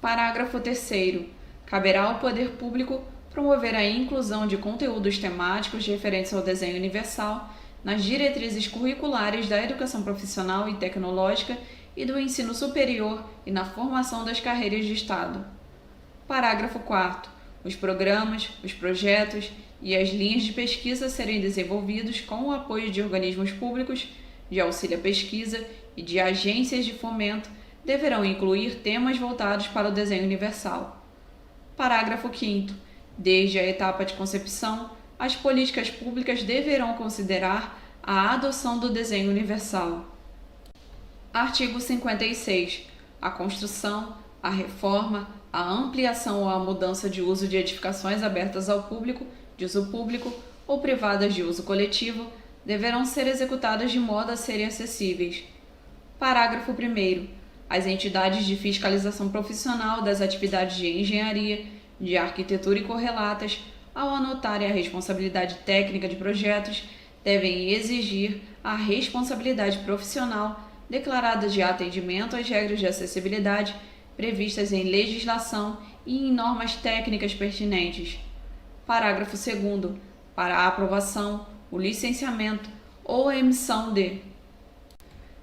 Parágrafo 3º. Caberá ao poder público promover a inclusão de conteúdos temáticos referentes ao desenho universal nas diretrizes curriculares da educação profissional e tecnológica e do ensino superior e na formação das carreiras de Estado. Parágrafo 4º. Os programas, os projetos e as linhas de pesquisa serem desenvolvidos com o apoio de organismos públicos, de auxílio à pesquisa e de agências de fomento deverão incluir temas voltados para o desenho universal. Parágrafo 5º. Desde a etapa de concepção, as políticas públicas deverão considerar a adoção do desenho universal. Artigo 56. A construção, a reforma, a ampliação ou a mudança de uso de edificações abertas ao público, de uso público ou privadas de uso coletivo deverão ser executadas de modo a serem acessíveis. Parágrafo 1º. As entidades de fiscalização profissional das atividades de engenharia, de arquitetura e correlatas, ao anotarem a responsabilidade técnica de projetos, devem exigir a responsabilidade profissional declarada de atendimento às regras de acessibilidade previstas em legislação e em normas técnicas pertinentes. Parágrafo 2º. Para a aprovação, o licenciamento ou a emissão de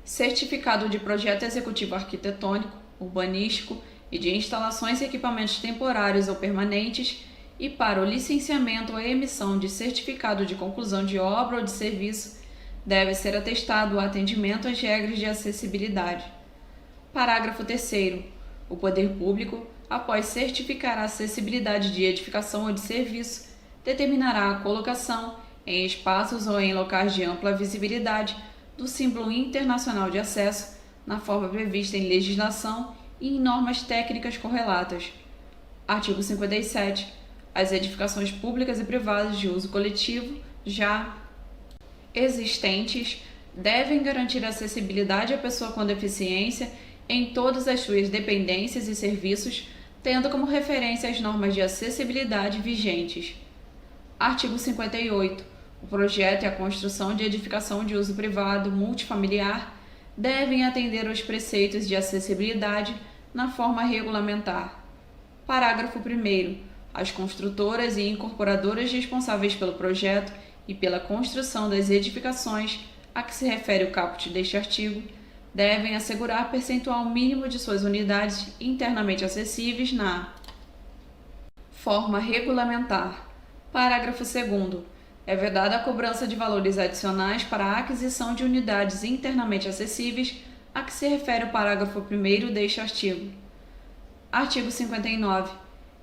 certificado de projeto executivo arquitetônico, urbanístico e de instalações e equipamentos temporários ou permanentes, e para o licenciamento ou a emissão de certificado de conclusão de obra ou de serviço, deve ser atestado o atendimento às regras de acessibilidade. Parágrafo 3º. O poder público, após certificar a acessibilidade de edificação ou de serviço, determinará a colocação, em espaços ou em locais de ampla visibilidade, do símbolo internacional de acesso, na forma prevista em legislação e em normas técnicas correlatas. Artigo 57. As edificações públicas e privadas de uso coletivo, já existentes, devem garantir acessibilidade à pessoa com deficiência em todas as suas dependências e serviços, tendo como referência as normas de acessibilidade vigentes. Artigo 58. O projeto e a construção de edificação de uso privado multifamiliar devem atender aos preceitos de acessibilidade na forma regulamentar. Parágrafo 1º. As construtoras e incorporadoras responsáveis pelo projeto e pela construção das edificações a que se refere o caput deste artigo devem assegurar percentual mínimo de suas unidades internamente acessíveis na forma regulamentar. Parágrafo 2º. É vedada a cobrança de valores adicionais para a aquisição de unidades internamente acessíveis a que se refere o parágrafo 1º deste artigo. Artigo 59.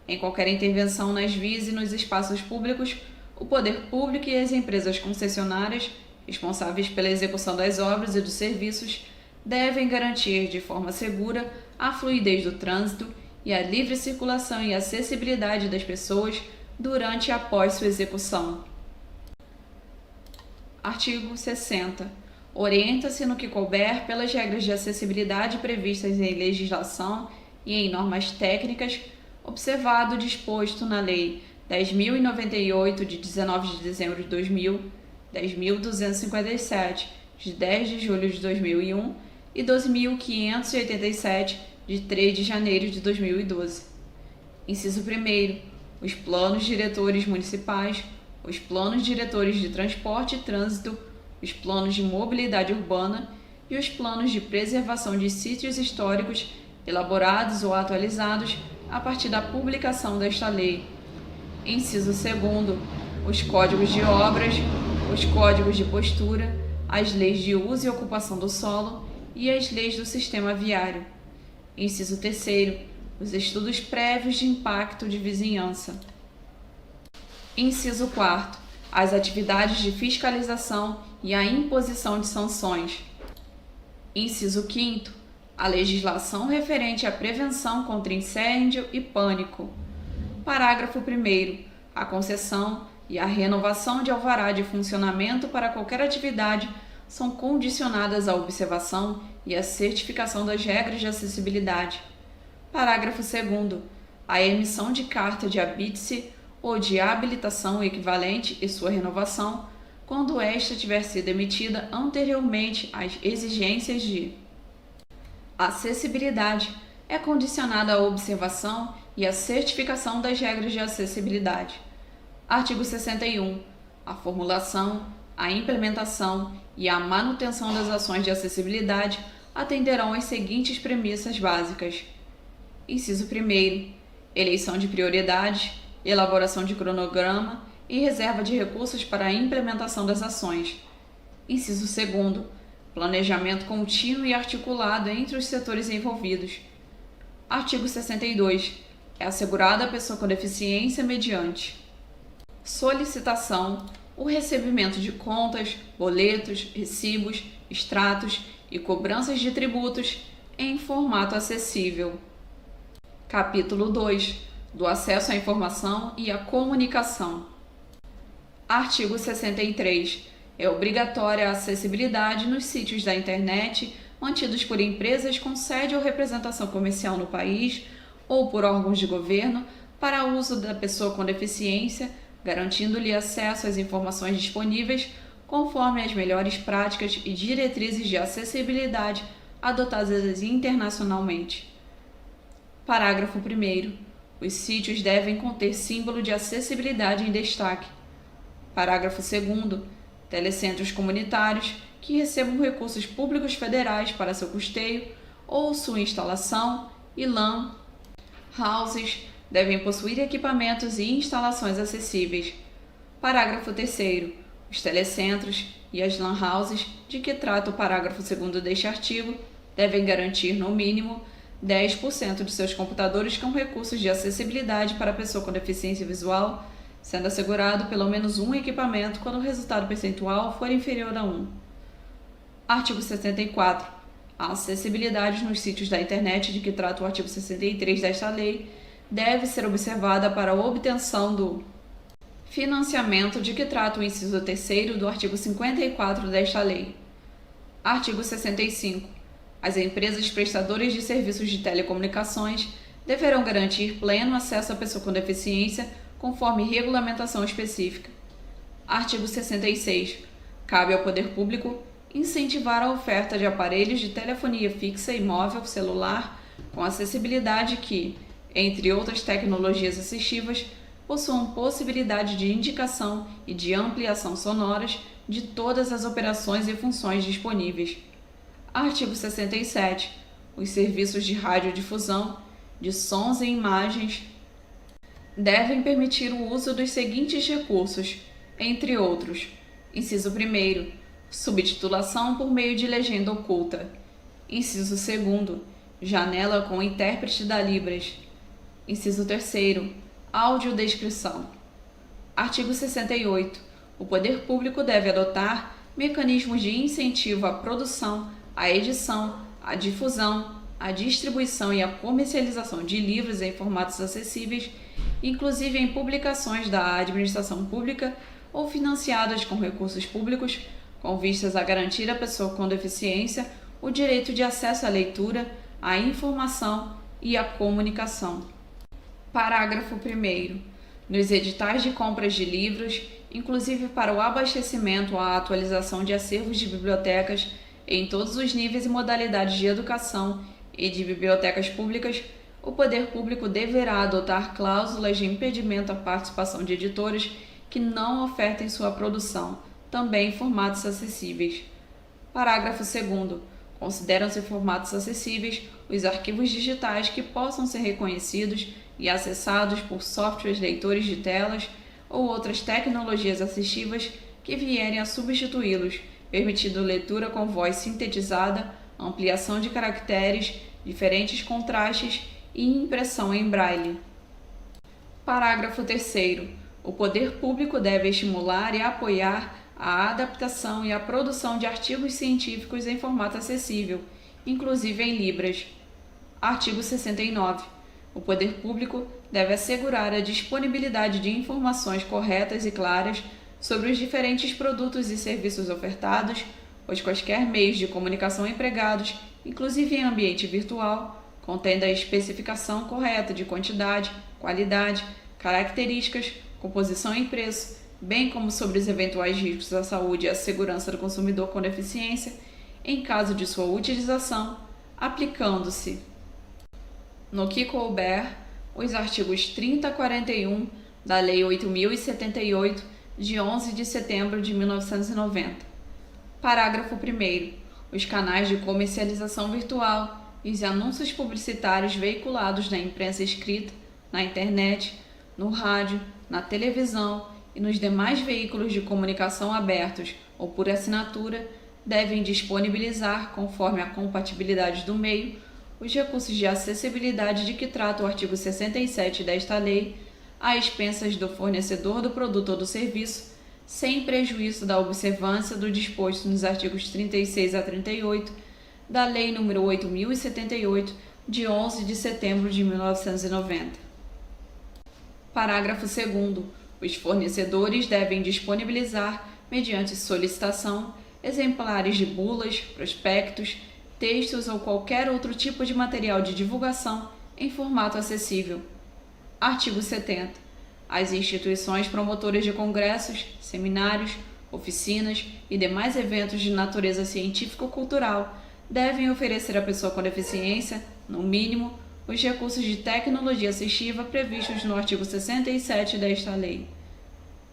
Em qualquer intervenção nas vias e nos espaços públicos, o poder público e as empresas concessionárias, responsáveis pela execução das obras e dos serviços, devem garantir de forma segura a fluidez do trânsito e a livre circulação e acessibilidade das pessoas durante e após sua execução. Artigo 60. Orienta-se no que couber pelas regras de acessibilidade previstas em legislação e em normas técnicas, observado o disposto na Lei 10.098, de 19 de dezembro de 2000, 10.257, de 10 de julho de 2001 e 12.587, de 3 de janeiro de 2012. Inciso 1º. Os planos diretores municipais, os planos diretores de transporte e trânsito, os planos de mobilidade urbana e os planos de preservação de sítios históricos elaborados ou atualizados a partir da publicação desta lei. Inciso 2º. Os códigos de obras, os códigos de postura, as leis de uso e ocupação do solo e as leis do sistema viário. Inciso 3º. Os estudos prévios de impacto de vizinhança. Inciso 4º. As atividades de fiscalização e a imposição de sanções. Inciso 5º. A legislação referente à prevenção contra incêndio e pânico. Parágrafo 1º. A concessão e a renovação de alvará de funcionamento para qualquer atividade são condicionadas à observação e à certificação das regras de acessibilidade. Parágrafo 2º. A emissão de carta de habite-se ou de habilitação equivalente e sua renovação, quando esta tiver sido emitida anteriormente às exigências de acessibilidade, é condicionada à observação e à certificação das regras de acessibilidade. Artigo 61. A formulação, a implementação e a manutenção das ações de acessibilidade atenderão às seguintes premissas básicas. Inciso 1. Eleição de prioridades, elaboração de cronograma e reserva de recursos para a implementação das ações. Inciso 2. Planejamento contínuo e articulado entre os setores envolvidos. Artigo 62. É assegurada à pessoa com deficiência mediante solicitação, o recebimento de contas, boletos, recibos, extratos e cobranças de tributos em formato acessível. Capítulo 2. Do acesso à informação e à comunicação. Artigo 63. É obrigatória a acessibilidade nos sítios da internet mantidos por empresas com sede ou representação comercial no país ou por órgãos de governo para uso da pessoa com deficiência, garantindo-lhe acesso às informações disponíveis conforme as melhores práticas e diretrizes de acessibilidade adotadas internacionalmente. Parágrafo 1º. Os sítios devem conter símbolo de acessibilidade em destaque. Parágrafo 2º. Telecentros comunitários que recebam recursos públicos federais para seu custeio ou sua instalação e LAN houses devem possuir equipamentos e instalações acessíveis. Parágrafo 3º. Os telecentros e as LAN houses de que trata o parágrafo 2º deste artigo devem garantir, no mínimo, 10% de seus computadores com recursos de acessibilidade para a pessoa com deficiência visual, sendo assegurado pelo menos um equipamento quando o resultado percentual for inferior a 1. Artigo 64. A acessibilidade nos sítios da internet de que trata o artigo 63 desta lei deve ser observada para a obtenção do financiamento de que trata o inciso 3º do artigo 54 desta lei. Artigo 65. As empresas prestadoras de serviços de telecomunicações deverão garantir pleno acesso à pessoa com deficiência conforme regulamentação específica. Artigo 66. Cabe ao poder público incentivar a oferta de aparelhos de telefonia fixa e móvel celular com acessibilidade que, entre outras tecnologias assistivas, possuam possibilidade de indicação e de ampliação sonoras de todas as operações e funções disponíveis. Artigo 67. Os serviços de radiodifusão, de sons e imagens devem permitir o uso dos seguintes recursos, entre outros. Inciso 1º. Subtitulação por meio de legenda oculta. Inciso 2º. Janela com intérprete da Libras. Inciso 3º. Audiodescrição. Artigo 68. O poder público deve adotar mecanismos de incentivo à produção, à edição, à difusão, à distribuição e à comercialização de livros em formatos acessíveis, inclusive em publicações da administração pública ou financiadas com recursos públicos, com vistas a garantir à pessoa com deficiência o direito de acesso à leitura, à informação e à comunicação. Parágrafo 1º. Nos editais de compras de livros, inclusive para o abastecimento ou a atualização de acervos de bibliotecas em todos os níveis e modalidades de educação e de bibliotecas públicas, o poder público deverá adotar cláusulas de impedimento à participação de editoras que não ofertem sua produção, também em formatos acessíveis. Parágrafo 2º. Consideram-se formatos acessíveis os arquivos digitais que possam ser reconhecidos e acessados por softwares leitores de telas ou outras tecnologias assistivas que vierem a substituí-los, permitindo leitura com voz sintetizada, ampliação de caracteres, diferentes contrastes e impressão em braille. Parágrafo 3º. O poder público deve estimular e apoiar a adaptação e a produção de artigos científicos em formato acessível, inclusive em Libras. Artigo 69. O poder público deve assegurar a disponibilidade de informações corretas e claras sobre os diferentes produtos e serviços ofertados, pois quaisquer meios de comunicação empregados, inclusive em ambiente virtual, contendo a especificação correta de quantidade, qualidade, características, composição e preço, bem como sobre os eventuais riscos à saúde e à segurança do consumidor com deficiência, em caso de sua utilização, aplicando-se no que couber, os artigos 30 a 41 da Lei 8.078, de 11 de setembro de 1990. Parágrafo 1º. Os canais de comercialização virtual e os anúncios publicitários veiculados na imprensa escrita, na internet, no rádio, na televisão e nos demais veículos de comunicação abertos ou por assinatura devem disponibilizar, conforme a compatibilidade do meio, os recursos de acessibilidade de que trata o artigo 67 desta lei, a expensas do fornecedor do produto ou do serviço, sem prejuízo da observância do disposto nos artigos 36 a 38 da Lei nº 8.078, de 11 de setembro de 1990. Parágrafo 2º. Os fornecedores devem disponibilizar, mediante solicitação, exemplares de bulas, prospectos, textos ou qualquer outro tipo de material de divulgação em formato acessível. Artigo 70. As instituições promotoras de congressos, seminários, oficinas e demais eventos de natureza científico-cultural devem oferecer à pessoa com deficiência, no mínimo, os recursos de tecnologia assistiva previstos no artigo 67 desta lei.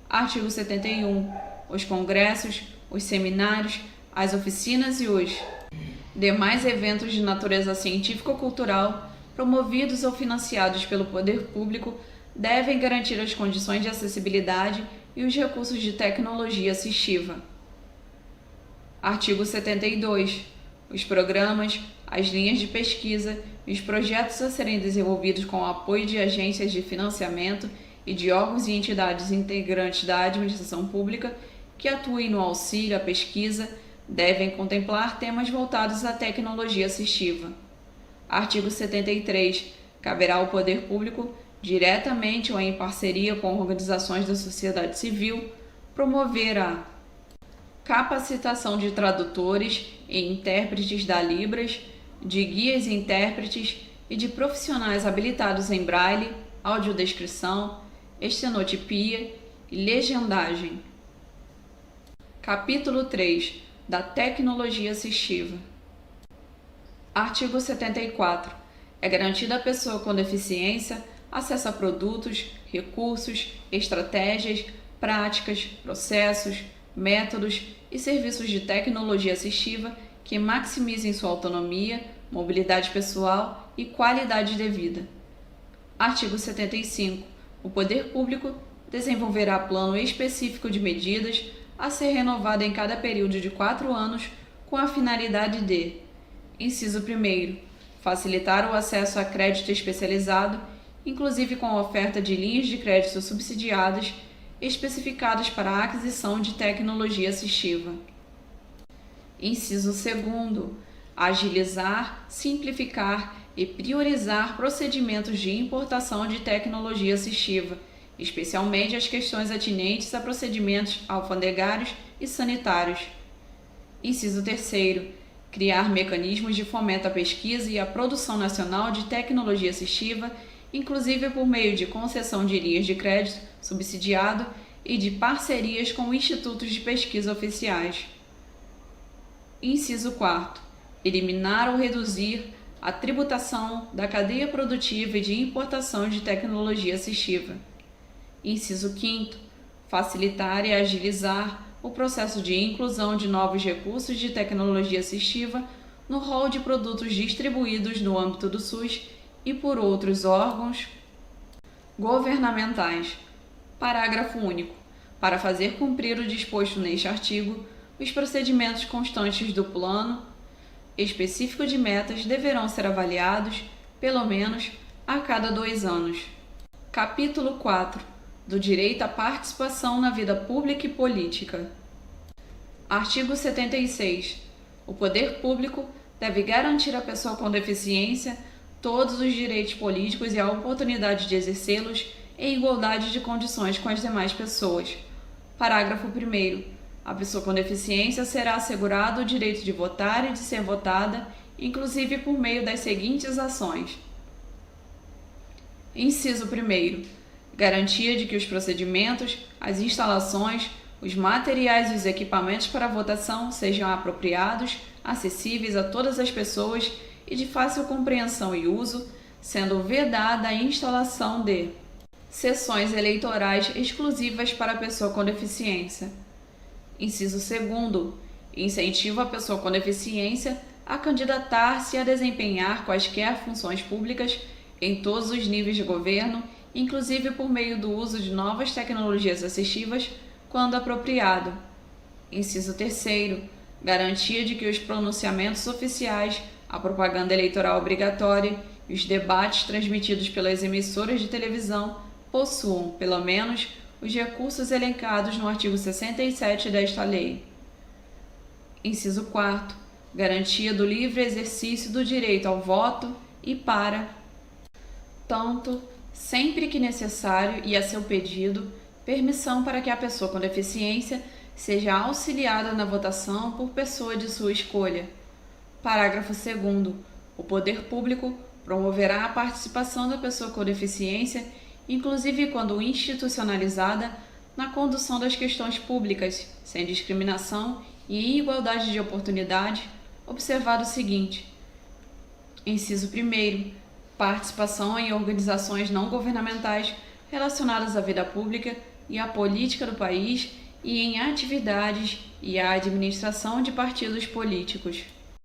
Artigo 71. Os congressos, os seminários, as oficinas e os demais eventos de natureza científico-cultural promovidos ou financiados pelo poder público devem garantir as condições de acessibilidade e os recursos de tecnologia assistiva. Artigo 72. Os programas, as linhas de pesquisa e os projetos a serem desenvolvidos com o apoio de agências de financiamento e de órgãos e entidades integrantes da administração pública que atuem no auxílio à pesquisa devem contemplar temas voltados à tecnologia assistiva. Artigo 73. Caberá ao poder público, diretamente ou em parceria com organizações da sociedade civil, promover a capacitação de tradutores e intérpretes da Libras, de guias e intérpretes e de profissionais habilitados em braille, audiodescrição, estenotipia e legendagem. Capítulo 3. Da tecnologia assistiva. Artigo 74. É garantido à pessoa com deficiência acesso a produtos, recursos, estratégias, práticas, processos, métodos e serviços de tecnologia assistiva que maximizem sua autonomia, mobilidade pessoal e qualidade de vida. Artigo 75. O poder público desenvolverá plano específico de medidas a ser renovado em cada período de 4 anos com a finalidade de: inciso 1º, facilitar o acesso a crédito especializado, inclusive com a oferta de linhas de crédito subsidiadas especificadas para a aquisição de tecnologia assistiva. Inciso 2º, agilizar, simplificar e priorizar procedimentos de importação de tecnologia assistiva, especialmente as questões atinentes a procedimentos alfandegários e sanitários. Inciso 3º, criar mecanismos de fomento à pesquisa e à produção nacional de tecnologia assistiva, inclusive por meio de concessão de linhas de crédito subsidiado e de parcerias com institutos de pesquisa oficiais. Inciso 4º, eliminar ou reduzir a tributação da cadeia produtiva e de importação de tecnologia assistiva. Inciso 5º, facilitar e agilizar o processo de inclusão de novos recursos de tecnologia assistiva no rol de produtos distribuídos no âmbito do SUS e por outros órgãos governamentais. Parágrafo único. Para fazer cumprir o disposto neste artigo, os procedimentos constantes do plano específico de metas deverão ser avaliados, pelo menos, a cada 2 anos. Capítulo 4. Do direito à participação na vida pública e política. Artigo 76. O poder público deve garantir à pessoa com deficiência todos os direitos políticos e a oportunidade de exercê-los em igualdade de condições com as demais pessoas. Parágrafo 1º. A pessoa com deficiência será assegurado o direito de votar e de ser votada, inclusive por meio das seguintes ações. Inciso 1º. Garantia de que os procedimentos, as instalações, os materiais e os equipamentos para votação sejam apropriados, acessíveis a todas as pessoas e de fácil compreensão e uso, sendo vedada a instalação de sessões eleitorais exclusivas para a pessoa com deficiência. Inciso 2º. Incentiva a pessoa com deficiência a candidatar-se a desempenhar quaisquer funções públicas em todos os níveis de governo, inclusive por meio do uso de novas tecnologias assistivas, quando apropriado. Inciso 3º. Garantia de que os pronunciamentos oficiais, a propaganda eleitoral obrigatória e os debates transmitidos pelas emissoras de televisão possuam, pelo menos, os recursos elencados no artigo 67 desta lei. Inciso 4º. Garantia do livre exercício do direito ao voto e para, tanto, sempre que necessário e a seu pedido, permissão para que a pessoa com deficiência seja auxiliada na votação por pessoa de sua escolha. Parágrafo 2º. O poder público promoverá a participação da pessoa com deficiência, inclusive quando institucionalizada, na condução das questões públicas, sem discriminação e igualdade de oportunidade, observado o seguinte: inciso 1º, participação em organizações não governamentais relacionadas à vida pública e à política do país e em atividades e à administração de partidos políticos.